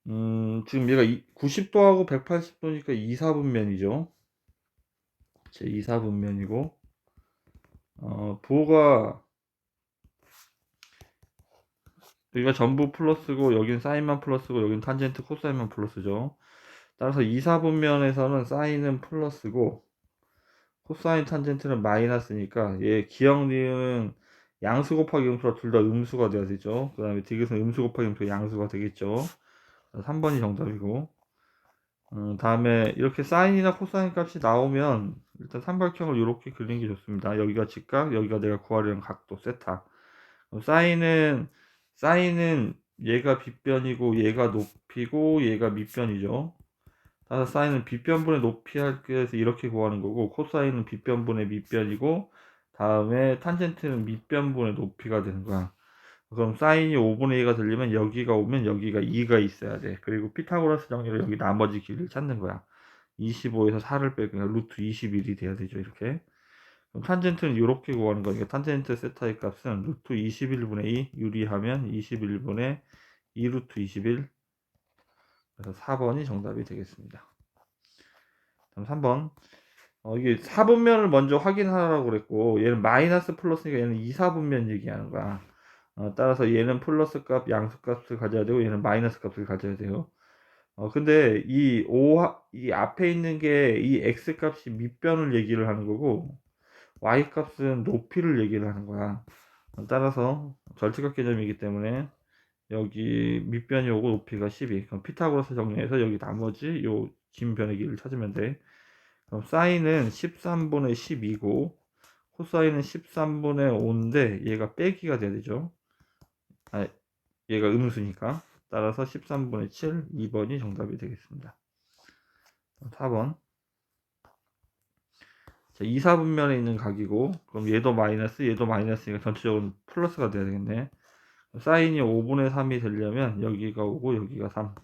지금 얘가 90도하고 180도니까 2사분면이죠. 제 2사분면이고, 부호가 여기가 전부 플러스고 여긴 사인만 플러스고 여긴 탄젠트 코사인만 플러스죠. 따라서 2사분면에서는 사인은 플러스고 코사인 탄젠트는 마이너스니까 얘 기억니은 양수 곱하기 음수라 둘 다 음수가 돼야 되죠. 그 다음에 디귿은 음수 곱하기 음수가 양수가 되겠죠. 3번이 정답이고, 다음에 이렇게 사인이나 코사인 값이 나오면 일단 삼각형을 이렇게 그리는 게 좋습니다. 여기가 직각, 여기가 내가 구하려는 각도 세타. 사인은 얘가 빗변이고 얘가 높이고 얘가 밑변이죠. 따라서 사인은 빗변분의 높이 할 때에서 이렇게 구하는 거고, 코사인은 빗변분의 밑변이고, 다음에 탄젠트는 밑변분의 높이가 되는 거야. 그럼 사인이 5분의 2가 들리면 여기가 오면 여기가 2가 있어야 돼. 그리고 피타고라스 정리로 여기 나머지 길이를 찾는 거야. 25에서 4를 빼면 루트 21이 돼야 되죠. 이렇게. 그럼 탄젠트는 이렇게 구하는 거니까 탄젠트 세타의 값은 루트 21분의 2 유리하면 21분의 2 루트 21. 그래서 4번이 정답이 되겠습니다. 다음 3번. 이게 4분면을 먼저 확인하라고 그랬고, 얘는 마이너스 플러스니까 얘는 2, 4분면 얘기하는 거야. 따라서 얘는 플러스 값, 양수 값을 가져야 되고, 얘는 마이너스 값을 가져야 돼요. 근데 이 앞에 있는 게 이 x 값이 밑변을 얘기를 하는 거고, y 값은 높이를 얘기를 하는 거야. 따라서 절대값 개념이기 때문에 여기 밑변이 오고 높이가 12. 그럼 피타고라스 정리해서 여기 나머지 요 긴 변의 길을 찾으면 돼. 그럼 사인은 13분의 12고 코사인은 13분의 5인데 얘가 빼기가 돼야 되죠. 얘가 음수니까. 따라서 13분의 7, 2번이 정답이 되겠습니다. 4번. 자, 2, 4분면에 있는 각이고, 그럼 얘도 마이너스, 얘도 마이너스니까 전체적으로 플러스가 돼야 되겠네. 사인이 5분의 3이 되려면 여기가 5고 여기가 3.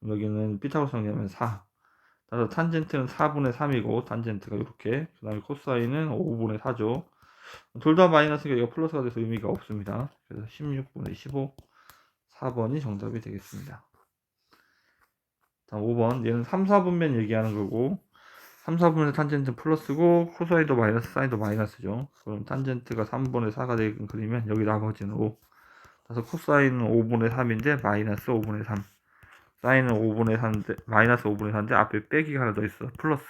여기는 피타고라스 정리하면 4. 따라서 탄젠트는 4분의 3이고 탄젠트가 이렇게, 그 다음에 코사인은 5분의 4죠. 둘 다 마이너스가 이거 플러스가 돼서 의미가 없습니다. 그래서 16분의 15, 4번이 정답이 되겠습니다. 다음 5번. 얘는 3, 4분면 얘기하는 거고, 3, 4분의 탄젠트 플러스고 코사인도 마이너스, 사인도 마이너스죠. 그럼 탄젠트가 3분의 4가 되게끔 그리면 여기 나머지는 5. 그래서 코사인은 5분의 3인데 마이너스 5분의 3. 사인은 5분의 4인데 마이너스 5분의 4인데 앞에 빼기가 하나 더 있어. 플러스.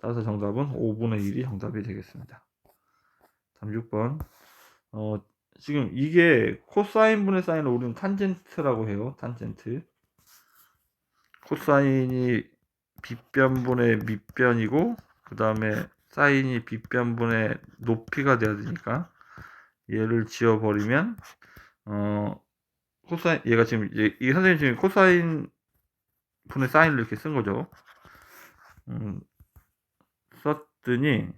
따라서 정답은 5분의 1이 정답이 되겠습니다. 다음 6번. 지금 이게 코사인 분의 사인을 우리는 탄젠트라고 해요. 탄젠트. 코사인이 빗변분의 밑변이고, 그 다음에 사인이 빗변분의 높이가 돼야 되니까 얘를 지워버리면, 코사인, 얘가 지금 이 선생님 지금 코사인 분의 사인을 이렇게 쓴 거죠. 썼더니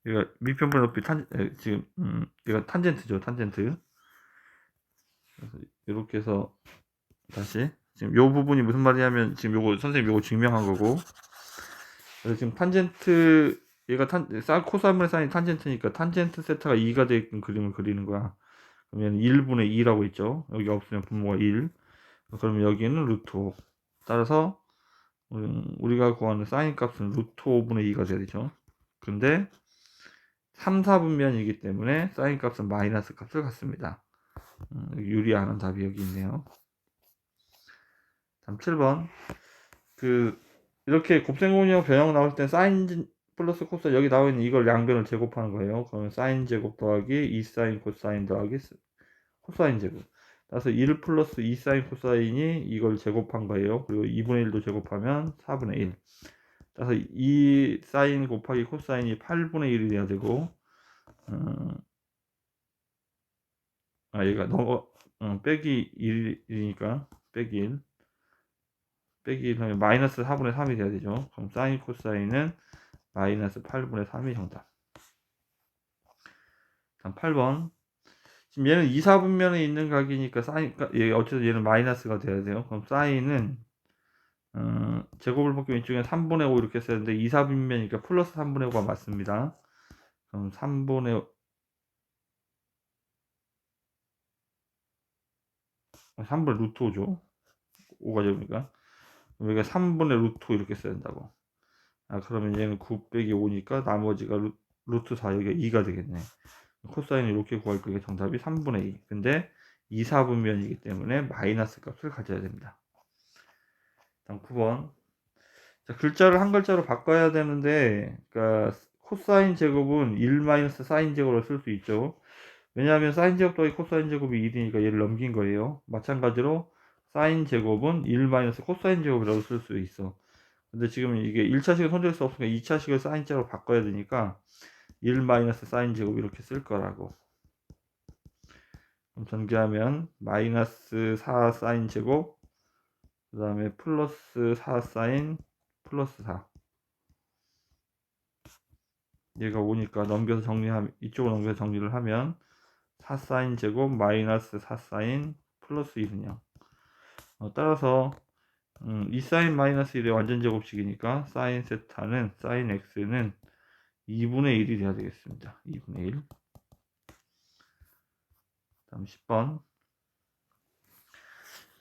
얘가 밑변분의 높이 지금 얘가 탄젠트죠. 탄젠트. 그래서 이렇게 해서 다시 지금 요 부분이 무슨 말이냐면 지금 요거 선생님 요거 증명한 거고, 그래서 지금 탄젠트 얘가 코사인분의 사인이 탄젠트니까 탄젠트 세타가 2가 되게끔 그림을 그리는 거야. 그러면 1분의 2라고 있죠. 여기 없으면 분모가 1. 그러면 여기는 루트 5. 따라서 우리가 구하는 사인 값은 루트 5분의 2가 돼야 되죠. 근데 3, 4분면이기 때문에 사인 값은 마이너스 값을 갖습니다. 유리하는 답이 여기 있네요. 다음 7번. 이렇게 곱셈공역 변형 나올 때 사인 플러스 코사인 여기 나와 있는 이걸 양변을 제곱하는 거예요. 그러면 사인 제곱 더하기 2 사인 코사인 더하기 코사인 제곱. 따라서 1 플러스 2 사인 코사인이 이걸 제곱한 거예요. 그리고 2분의 1도 제곱하면 4분의 1. 따라서 2 사인 곱하기 코사인이 8분의 1이 돼야 되고, 얘가 빼기 1이니까 빼기 1. 빼기 1 하면 마이너스 4분의 3이 돼야 되죠. 그럼 사인 코사인은 마이너스 8분의 3이 정답. 다음 8번. 지금 얘는 2, 4분면에 있는 각이니까 사인, 어쨌든 얘는 마이너스가 돼야 돼요. 그럼 사인은, 제곱을 벗기 왼쪽에 3분의 5 이렇게 써야 되는데 2, 4분면이니까 플러스 3분의 5가 맞습니다. 그럼 3분의 3분의 루트 5죠. 5가 제곱이니까. 여기가 3분의 루트 5 이렇게 써야 된다고. 그러면 얘는 9 빼기 5니까 나머지가 루트 4, 여기가 2가 되겠네. 코사인을 이렇게 구할 거니까 정답이 3분의 2. 근데 2, 4분면이기 때문에 마이너스 값을 가져야 됩니다. 다음 9번. 자, 글자를 한 글자로 바꿔야 되는데, 그러니까 코사인 제곱은 1 마이너스 사인 제곱으로 쓸 수 있죠. 왜냐하면 사인 제곱 더하기 코사인 제곱이 1이니까 얘를 넘긴 거예요. 마찬가지로 사인 제곱은 1 마이너스 코사인 제곱이라고 쓸 수 있어. 근데 지금 이게 1차식을 손댈 수 없으니까 2차식을 사인 제곱으로 바꿔야 되니까 1 마이너스 사인 제곱 이렇게 쓸 거라고. 그럼 전개하면 마이너스 4 사인 제곱, 그 다음에 플러스 4 사인 플러스 4. 얘가 오니까 넘겨서 정리하면, 이쪽으로 넘겨서 정리를 하면 4 사인 제곱 마이너스 4 사인 플러스 1은 0. 따라서 2 사인 마이너스 1의 완전 제곱식이니까 사인 세타는 사인 x는 2분의 1이 돼야 되겠습니다. 2분의 1. 다음 10번.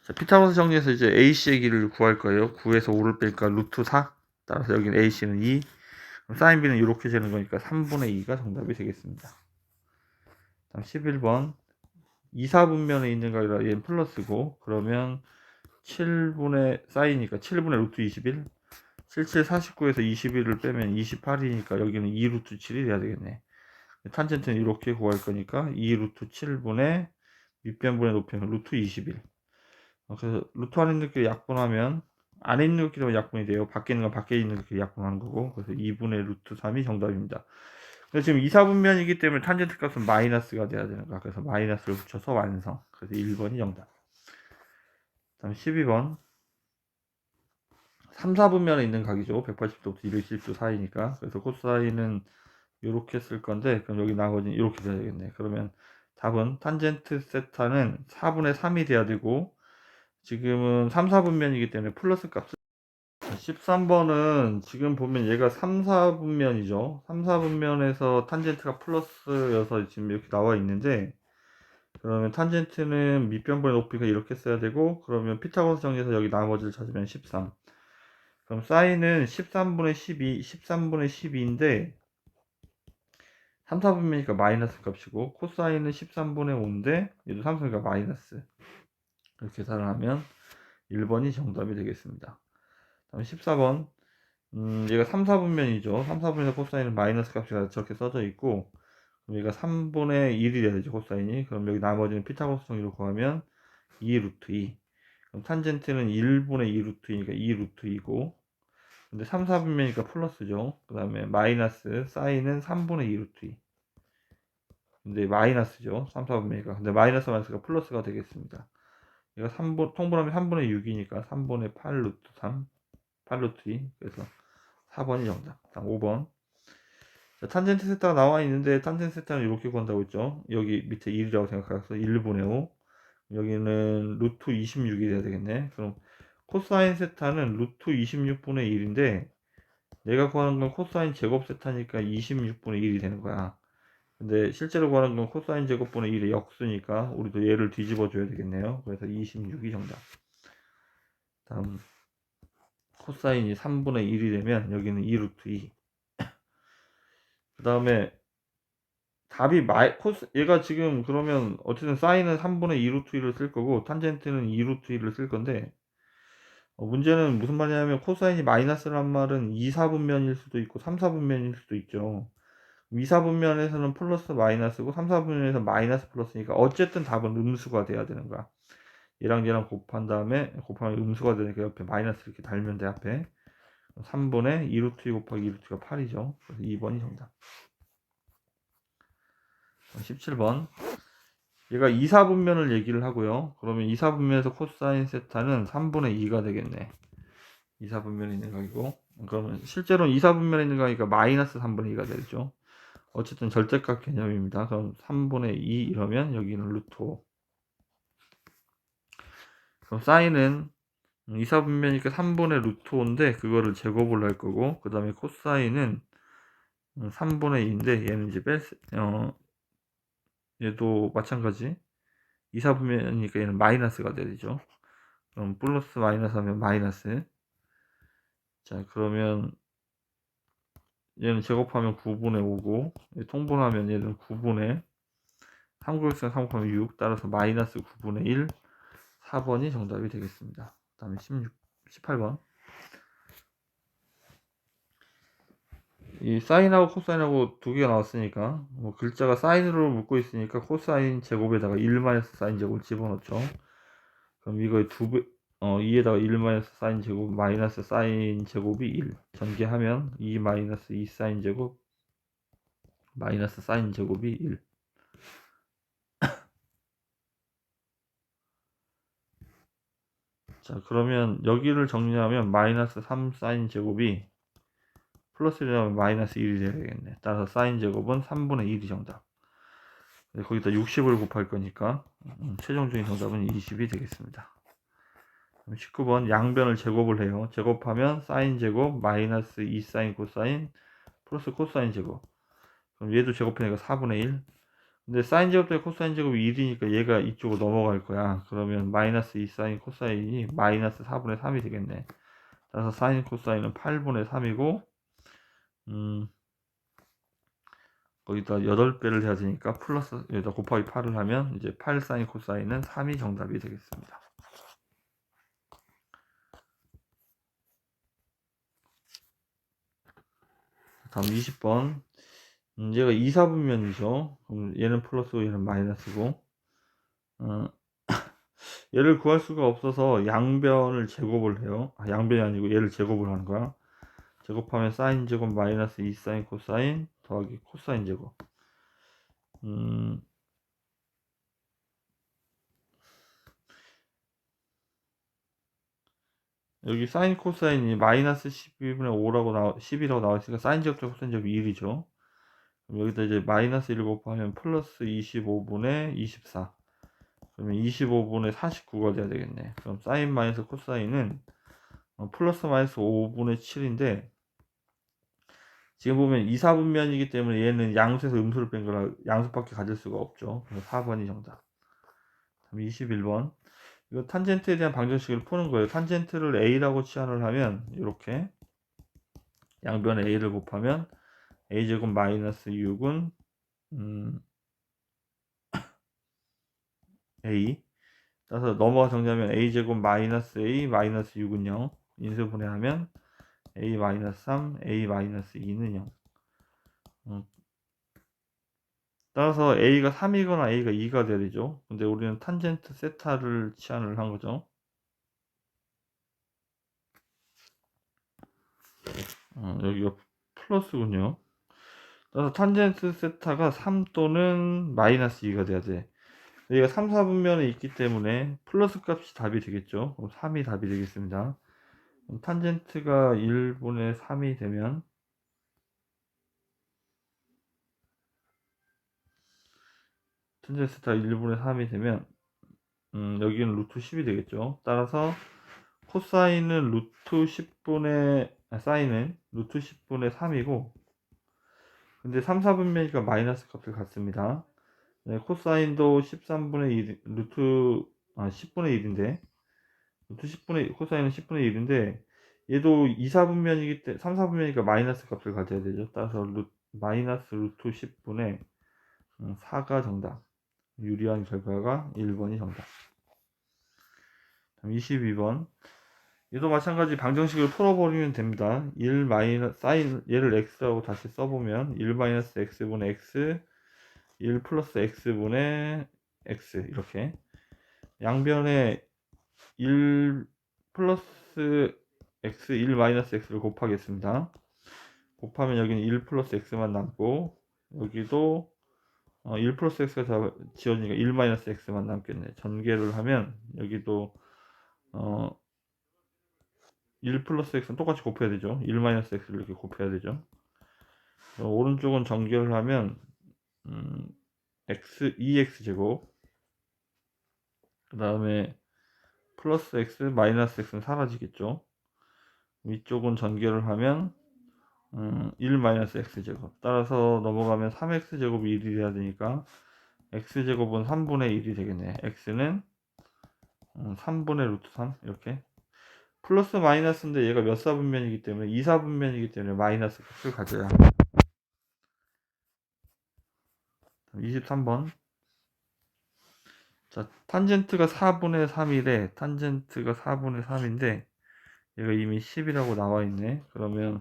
자, 피타고라스 정리해서 이제 AC의 길이를 구할 거예요. 9에서 5를 빼니까 루트 4. 따라서 여기는 AC는 2. 그럼 사인 B는 이렇게 재는 거니까 3분의 2가 정답이 되겠습니다. 다음 11번. 2, 4분면에 있는 거 아니라 얘는 플러스고, 그러면 7분의 사이니까 7분의 루트 21. 77, 49에서 21을 빼면 28이니까 여기는 2 루트 7이 돼야 되겠네. 탄젠트는 이렇게 구할 거니까 2 루트 7분의 밑변분의 높이는 루트 21. 그래서 루트 안에 있는 것끼리 약분하면 안에 있는 것끼리만 약분이 돼요. 밖에 있는 건 밖에 있는 것끼리 약분하는 거고, 그래서 2분의 루트 3이 정답입니다. 그래서 지금 2, 4분면이기 때문에 탄젠트 값은 마이너스가 돼야 되는 거야. 그래서 마이너스를 붙여서 완성. 그래서 1번이 정답. 다음 12번. 3, 4분면에 있는 각이죠. 180도부터 270도 사이니까. 그래서 코사인은 이렇게 쓸 건데, 그럼 여기 나머지는 이렇게 돼야 되겠네. 그러면 답은 탄젠트 세타는 4분의 3이 돼야 되고, 지금은 3, 4분면이기 때문에 플러스 값을 13번은 지금 보면 얘가 3, 4분면이죠. 3, 4분면에서 탄젠트가 플러스여서 지금 이렇게 나와 있는데, 그러면 탄젠트는 밑변분의 높이가 이렇게 써야 되고, 그러면 피타고라스 정리해서 여기 나머지를 찾으면 13. 그럼 사인은 13분의 12, 13분의 12인데 3, 4분면이니까 마이너스 값이고, 코사인은 13분의 5인데 얘도 3분의 마이너스. 이렇게 계산을 하면 1번이 정답이 되겠습니다. 다음 14번. 얘가 3, 4분면이죠. 3, 4분면에서 코사인은 마이너스 값이 저렇게 써져 있고, 그럼 얘가 3분의 1이 돼야 되죠, 코사인이. 그럼 여기 나머지는 피타고라스 정리로 구하면 2 루트 2. 그럼 탄젠트는 1분의 2 루트이니까 2 루트 2고, 근데 3, 4분면이니까 플러스죠. 그 다음에 마이너스 사인은 3분의 2 루트 2. 근데 마이너스죠. 3, 4분면이니까. 근데 마이너스 마이너스가 플러스가 되겠습니다. 얘가 3분, 통분하면 3분의 6이니까 3분의 8 루트 3, 8 루트 2. 그래서 4번이 정답. 다음 5번. 자, 탄젠트 세타가 나와 있는데 탄젠트 세타는 이렇게 구한다고 했죠. 여기 밑에 1이라고 생각해서 1분의 5. 여기는 루트 26이 돼야 되겠네. 그럼 코사인 세타는 루트 26분의 1인데 내가 구하는 건 코사인 제곱 세타니까 26분의 1이 되는 거야. 근데 실제로 구하는 건 코사인 제곱분의 1의 역수니까 우리도 얘를 뒤집어 줘야 되겠네요. 그래서 26이 정답. 다음 코사인이 3분의 1이 되면 여기는 2 루트 2. 그 다음에 답이 얘가 지금 그러면 어쨌든 사인은 3분의 2 루트 1을 쓸 거고 탄젠트는 2 루트 1을 쓸 건데, 문제는 무슨 말이냐면 코사인이 마이너스란 말은 2, 4분면일 수도 있고 3, 4분면일 수도 있죠. 2, 4분면에서는 플러스 마이너스고 3, 4분면에서 마이너스 플러스니까 어쨌든 답은 음수가 돼야 되는 거야. 얘랑 얘랑 곱한 다음에 곱하면 음수가 되니까 옆에 마이너스 이렇게 달면 돼. 앞에 3분의 2 루트 2 곱하기 2 루트가 8이죠. 그래서 2번이 정답. 17번. 얘가 2, 4분면을 얘기를 하고요. 그러면 2, 4분면에서 코사인 세타는 3분의 2가 되겠네. 2, 4분면에 있는 각이고, 그러면 실제로는 2, 4분면에 있는 각이니까 마이너스 3분의 2가 되죠. 어쨌든 절대값 개념입니다. 그럼 3분의 2 이러면 여기는 루트 5. 그럼 사인은 2, 4분면이니까 3분의 루트 5인데 그거를 제곱을 할 거고, 그 다음에 코사인은 3분의 2인데 얘는 이제 얘도 마찬가지 2사분면이니까 얘는 마이너스가 돼야 되죠. 그럼 플러스 마이너스 하면 마이너스. 자, 그러면 얘는 제곱하면 9분의 5고 통분하면 얘는 9분의 3곱했으면 3곱하면 6, 따라서 마이너스 9분의 1, 4번이 정답이 되겠습니다. 그 다음에 18번. 이 사인하고 코사인하고 두 개가 나왔으니까 뭐 글자가 사인으로 묶고 있으니까 코사인 제곱에다가 1 마이너스 사인 제곱을 집어넣죠. 그럼 이거의 2에다가 1 마이너스 사인 제곱 마이너스 사인 제곱이 1 전개하면 2 마이너스 2 사인 제곱 마이너스 사인 제곱이 1. 자, 그러면 여기를 정리하면 마이너스 3 사인 제곱이 플러스 1이라면 마이너스 1이 되겠네. 따라서 사인 제곱은 3분의 1이 정답. 거기다 60을 곱할 거니까 최종적인 정답은 20이 되겠습니다. 19번 양변을 제곱을 해요. 제곱하면 사인 제곱 마이너스 2 사인 코사인 플러스 코사인 제곱. 그럼 얘도 제곱하니까 4분의 1. 근데 사인 제곱 대 코사인 제곱이 1이니까 얘가 이쪽으로 넘어갈 거야. 그러면 마이너스 2 사인 코사인이 마이너스 4분의 3이 되겠네. 따라서 사인 코사인은 8분의 3이고 거기다 8배를 해야 되니까 플러스 여기다 곱하기 8을 하면 이제 8 사인 코사인은 3이 정답이 되겠습니다. 다음 20번. 얘가 2사분면이죠. 그럼 얘는 플러스고 얘는 마이너스고 얘를 구할 수가 없어서 양변을 제곱을 해요. 양변이 아니고 얘를 제곱을 하는 거야. 제곱하면 사인 제곱 마이너스 2 사인 코사인 더하기 코사인 제곱. 여기 사인 코사인이 마이너스 12분의 5라고 10이라고 나와있으니까 사인 제곱 대 코사인 제곱이 1이죠. 그럼 여기다 이제 마이너스 1 곱하면 플러스 25분의 24. 그러면 25분의 49가 돼야 되겠네. 그럼 사인 마이너스 코사인은 플러스 마이너스 5분의 7인데 지금 보면 2사분면이기 때문에 얘는 양수에서 음수를 뺀 거라 양수밖에 가질 수가 없죠. 그래서 4번이 정답. 21번. 이거 탄젠트에 대한 방정식을 푸는 거예요. 탄젠트를 a라고 치환을 하면 이렇게 양변에 a를 곱하면 a제곱 마이너스 6은 a. 따라서 넘어가 정리하면 a제곱 마이너스 a 마이너스 6은 0. 인수분해하면 a 마이너스 3 a 마이너스 2는 0. 따라서 a가 3이거나 a가 2가 돼야 되죠. 근데 우리는 탄젠트 세타를 치환을 한 거죠. 여기가 플러스군요. 따라서 탄젠트 세타가 3 또는 마이너스 2가 돼야 돼. 여기가 3, 4분면에 있기 때문에 플러스 값이 답이 되겠죠. 그럼 3이 답이 되겠습니다. 그럼 탄젠트가 1분의 3이 되면 탄젠트 세타가 1분의 3이 되면 여기는 루트 10이 되겠죠. 따라서 코사인은 루트 10분의 사인은 루트 10분의 3이고 근데 3, 4분면이니까 마이너스 값을 갖습니다. 네, 코사인도 13분의 1 루트 10분의 1인데 루트 10분의 코사인은 10분의 1인데 얘도 2, 4분면이기 때문에 3, 4분면이니까 마이너스 값을 가져야 되죠. 따라서 마이너스 루트 10분의 4가 정답. 유리한 결과가 1번이 정답. 22번. 얘도 마찬가지 방정식을 풀어버리면 됩니다. 1 마이너스 사인 얘를 x라고 다시 써보면 1 마이너스 x분의 x 1 플러스 x분의 x 이렇게 양변에 1 플러스 x 1 마이너스 x를 곱하겠습니다. 곱하면 여기는 1 플러스 x만 남고 여기도 1 플러스 x가 다 지워지니까 1 마이너스 x만 남겠네. 전개를 하면 여기도 1 플러스 x는 똑같이 곱해야 되죠. 1 마이너스 x를 이렇게 곱해야 되죠. 오른쪽은 전개를 하면 x 2x 제곱 그 다음에 플러스 x 마이너스 x는 사라지겠죠. 위쪽은 전개를 하면 1 마이너스 x 제곱 따라서 넘어가면 3x 제곱이 1이 돼야 되니까 x제곱은 3분의 1이 되겠네. x는 3분의 루트 3 이렇게. 플러스 마이너스인데 얘가 몇 사분면이기 때문에 2사분면이기 때문에 마이너스 값을 가져야. 23번. 자, 탄젠트가 4분의 3이래. 탄젠트가 4분의 3인데 얘가 이미 10이라고 나와 있네. 그러면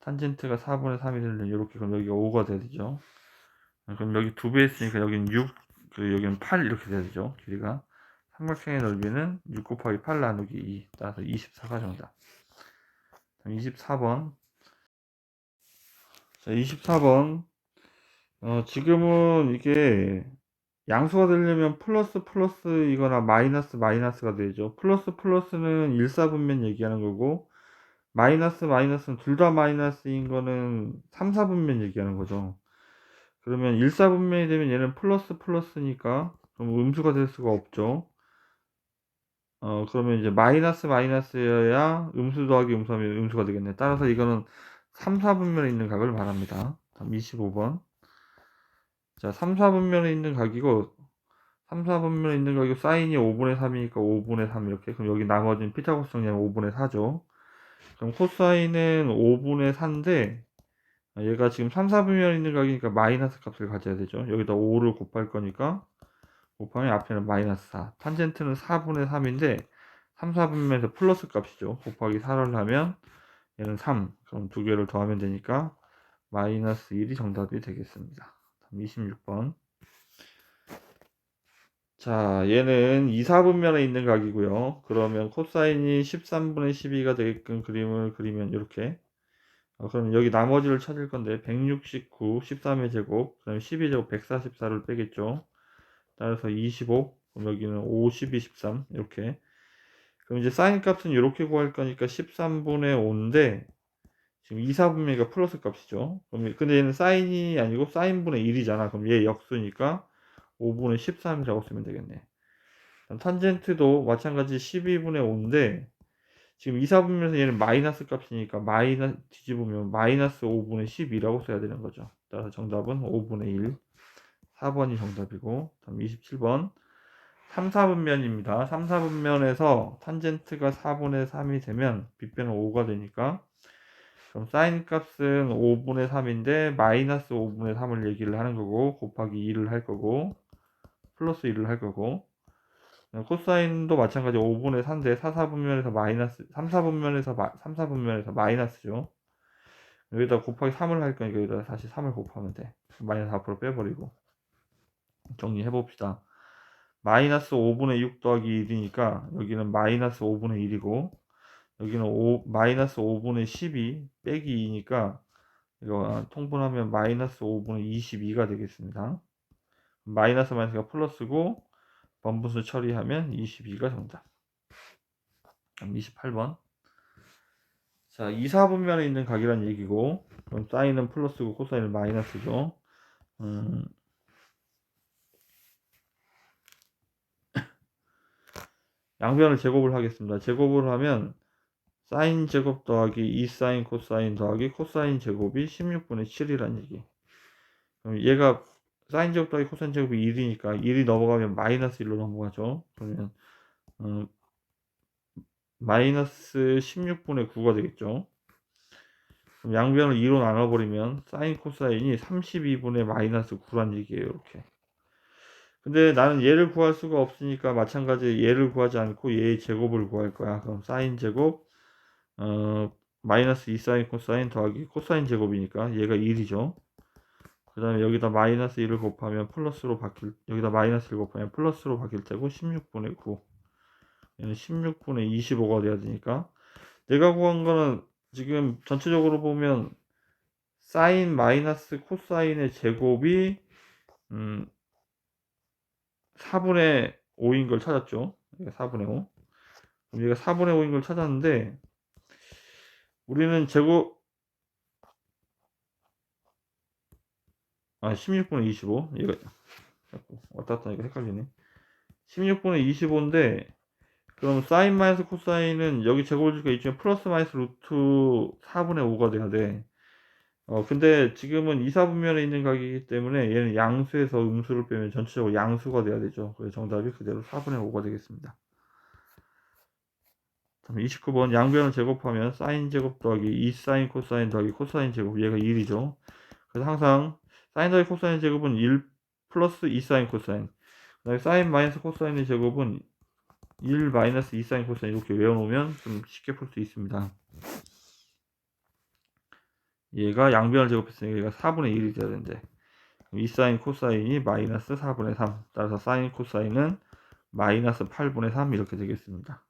탄젠트가 4분의 3이 되려면 이렇게, 그럼 여기가 5가 돼야 되죠. 그럼 여기 2배 했으니까 여기는 6, 여기는 8 이렇게 돼야 되죠. 길이가. 삼각형의 넓이는 6 곱하기 8 나누기 2. 따라서 24가 정답. 24번. 자, 24번. 지금은 이게 양수가 되려면 플러스 플러스이거나 마이너스 마이너스가 되죠. 플러스 플러스는 1사분면 얘기하는 거고, 마이너스 마이너스는 둘 다 마이너스인 거는 3사분면 얘기하는 거죠. 그러면 1사분면이 되면 얘는 플러스 플러스니까 그럼 음수가 될 수가 없죠. 그러면 이제 마이너스 마이너스여야 음수 더하기 음수하면 음수가 되겠네. 따라서 이거는 3, 4분면에 있는 각을 말합니다. 다음 25번. 자, 3, 4분면에 있는 각이고, 3, 4분면에 있는 각이고, 사인이 5분의 3이니까 5분의 3 이렇게. 그럼 여기 나머지는 피타고라스 정리하면 5분의 4죠. 그럼 코사인은 5분의 4인데, 얘가 지금 3, 4분면에 있는 각이니까 마이너스 값을 가져야 되죠. 여기다 5를 곱할 거니까, 곱하면 앞에는 마이너스 4. 탄젠트는 4분의 3인데, 3, 4분면에서 플러스 값이죠. 곱하기 4를 하면, 얘는 3. 그럼 두 개를 더하면 되니까, 마이너스 1이 정답이 되겠습니다. 26번. 자, 얘는 2, 4분면에 있는 각이고요. 그러면 코사인이 13분의 12가 되게끔 그림을 그리면 이렇게. 그럼 여기 나머지를 찾을 건데 169, 13의 제곱, 그 다음에 12 제곱 144를 빼겠죠. 따라서 25, 그럼 여기는 5, 12, 13 이렇게. 그럼 이제 사인 값은 이렇게 구할 거니까 13분의 5인데 지금 2, 4분면이니까 플러스 값이죠. 그럼 근데 얘는 사인이 아니고 사인분의 1이잖아. 그럼 얘 역수니까 5분의 13이라고 쓰면 되겠네. 탄젠트도 마찬가지 12분의 5인데 지금 2, 4분면에서 얘는 마이너스 값이니까 마이너스 뒤집으면 마이너스 5분의 12라고 써야 되는 거죠. 따라서 정답은 5분의 1. 4번이 정답이고, 다음 27번. 3, 4분면입니다. 3, 4분면에서 탄젠트가 4분의 3이 되면 빗변은 5가 되니까, 그럼 사인 값은 5분의 3인데 마이너스 5분의 3을 얘기를 하는 거고, 곱하기 2를 할 거고, 플러스 1을 할 거고, 코사인도 마찬가지 5분의 4인데 4, 4분면에서 마이너스, 3, 4분면에서 3, 4분면에서 마이너스죠. 여기다 곱하기 3을 할 거니까 여기다 다시 3을 곱하면 돼. 마이너스 앞으로 빼버리고 정리해 봅시다. 마이너스 5분의 6 더하기 1이니까 여기는 마이너스 5분의 1이고 여기는 마이너스 5분의 12 빼기 2니까 이거 통분하면 마이너스 5분의 22가 되겠습니다. 마이너스 마이너스가 플러스고 번분수 처리하면 22가 정답. 28번. 자, 2, 4분면에 있는 각이란 얘기고, 그럼 사인은 플러스고 코사인은 마이너스죠. 양변을 제곱을 하겠습니다. 제곱을 하면 사인 제곱 더하기 2사인 코사인 더하기 코사인 제곱이 16분의 7이란 얘기. 그럼 얘가 사인 제곱 더하기 코사인 제곱이 1이니까 1이 넘어가면 마이너스 1로 넘어가죠. 그러면 마이너스 16분의 9가 되겠죠. 그럼 양변을 2로 나눠버리면 사인 코사인이 32분의 마이너스 9란 얘기예요. 이렇게. 근데 나는 얘를 구할 수가 없으니까 마찬가지 얘를 구하지 않고 얘의 제곱을 구할 거야. 그럼 사인 제곱 마이너스 2사인 코사인 더하기 코사인 제곱이니까 얘가 1이죠. 그 다음에 여기다 마이너스 1을 곱하면 플러스로 바뀔, 여기다 마이너스 1을 곱하면 플러스로 바뀔 테고 16분의 9 얘는 16분의 25가 돼야 되니까 내가 구한 거는 지금 전체적으로 보면 사인 마이너스 코사인의 제곱이 4분의 5인 걸 찾았죠. 얘가 4분의 5. 그럼 얘가 4분의 5인 걸 찾았는데 우리는 제곱 16분의 25 얘가 왔다 갔다 하니까 헷갈리네. 16분의 25인데 그럼 사인 마이너스 코사인은 여기 제곱을 줄까 이쪽에 플러스 마이너스 루트 4분의 5가 돼야 돼. 근데 지금은 이사분면에 있는 각이기 때문에 얘는 양수에서 음수를 빼면 전체적으로 양수가 돼야 되죠. 그래서 정답이 그대로 4분의 5가 되겠습니다. 29번 양변을 제곱하면 사인 제곱 더하기 2 사인 코사인 더하기 코사인 제곱, 얘가 1이죠. 그래서 항상 사인 더하기 코사인 제곱은 1 플러스 2 사인 코사인, 그다음에 사인 마이너스 코사인의 제곱은 1 마이너스 2 사인 코사인, 이렇게 외워놓으면 좀 쉽게 풀 수 있습니다. 얘가 양변을 제곱했으니까 얘가 4분의 1이 돼야 되는데 2 사인 코사인이 마이너스 4분의 3, 따라서 사인 코사인은 마이너스 8분의 3 이렇게 되겠습니다.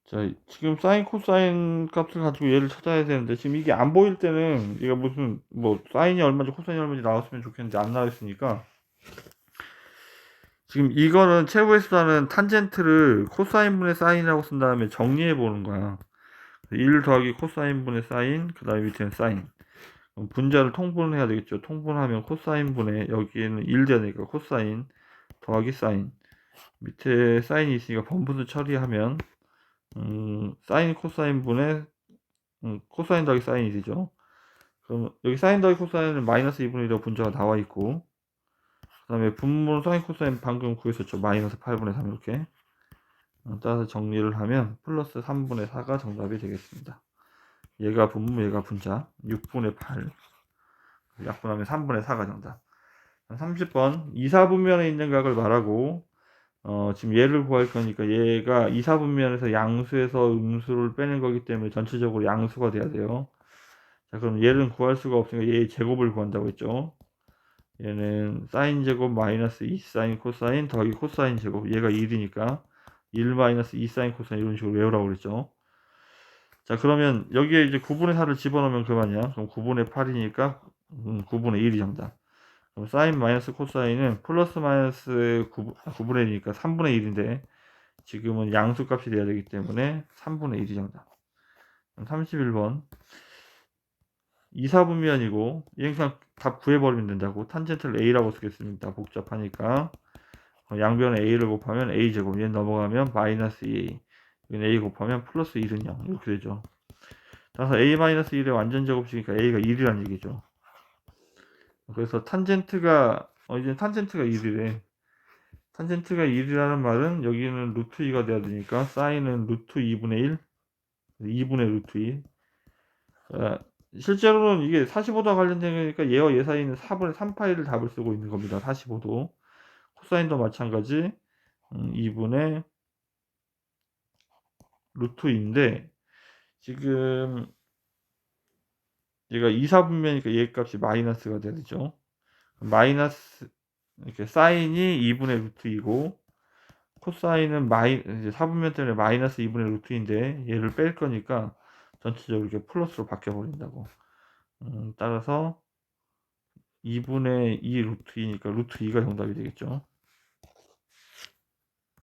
자, 지금 사인 코사인 값을 가지고 얘를 찾아야 되는데 지금 이게 안 보일 때는 얘가 무슨 뭐 사인이 얼마인지 코사인이 얼마인지 나왔으면 좋겠는데 안 나와 있으니까 지금 이거는 최고의 수단은 탄젠트를 코사인분의 사인이라고 쓴 다음에 정리해 보는 거야. 1 더하기 코사인분의 사인, 그 다음에 밑에는 사인. 그럼 분자를 통분을 해야 되겠죠. 통분하면 코사인분의, 여기에는 1 되니까 코사인 더하기 사인, 밑에 사인이 있으니까 번분수 처리하면 사인 코사인 분의 코사인 더하기 사인이 되죠. 그럼 여기 사인 더하기 코사인은 마이너스 2분의 1이라고 분자가 나와 있고, 그 다음에 분모는 사인 코사인 방금 구했었죠. 마이너스 8분의 3 이렇게. 따라서 정리를 하면 플러스 3분의 4가 정답이 되겠습니다. 얘가 분모, 얘가 분자. 6분의 8 약분하면 3분의 4가 정답. 30번 2사분면에 있는 각을 말하고 지금 얘를 구할 거니까 얘가 2사분면에서 양수에서 음수를 빼는 거기 때문에 전체적으로 양수가 돼야 돼요. 자, 그럼 얘는 구할 수가 없으니까 얘의 제곱을 구한다고 했죠. 얘는 사인 제곱 마이너스 2 사인 코사인 더하기 코사인 제곱, 얘가 1이니까 1 마이너스 2 사인 코사인, 이런 식으로 외우라고 그랬죠. 자, 그러면 여기에 이제 9분의 4를 집어넣으면 그만이야. 그럼 9분의 8이니까 9분의 1이 정답. 그럼 사인 마이너스 코사인은 플러스 마이너스 9분의 1이니까 3분의 1인데 지금은 양수 값이 돼야 되기 때문에 3분의 1이 정답. 31번 2사분면이고 얘는 그냥 답 구해버리면 된다고. 탄젠트를 A라고 쓰겠습니다. 복잡하니까 양변에 A를 곱하면 A제곱, 얘는 넘어가면 마이너스 2A, 여기는 A 곱하면 플러스 1은 0 이렇게 되죠. 따라서 A 마이너스 1의 완전 제곱식이니까 A가 1이란 얘기죠. 그래서 탄젠트가 이제 탄젠트가 1이래. 탄젠트가 1이라는 말은 여기는 루트 2가 돼야 되니까 사인은 루트 2분의 1, 2분의 루트 2. 실제로는 이게 45도와 관련된 거니까 얘와 얘 사이는 4분의 3파이를 답을 쓰고 있는 겁니다. 45도. 코사인도 마찬가지 2분의 루트 2인데 지금 얘가 2사분면이니까 얘 값이 마이너스가 되죠. 마이너스, 이렇게 사인이 2분의 루트 2고 코사인은 이제 사분면 때문에 마이너스 2분의 루트 2인데 얘를 뺄 거니까 전체적으로 이렇게 플러스로 바뀌어 버린다고. 따라서 2분의 2 루트 2니까 루트 2가 정답이 되겠죠.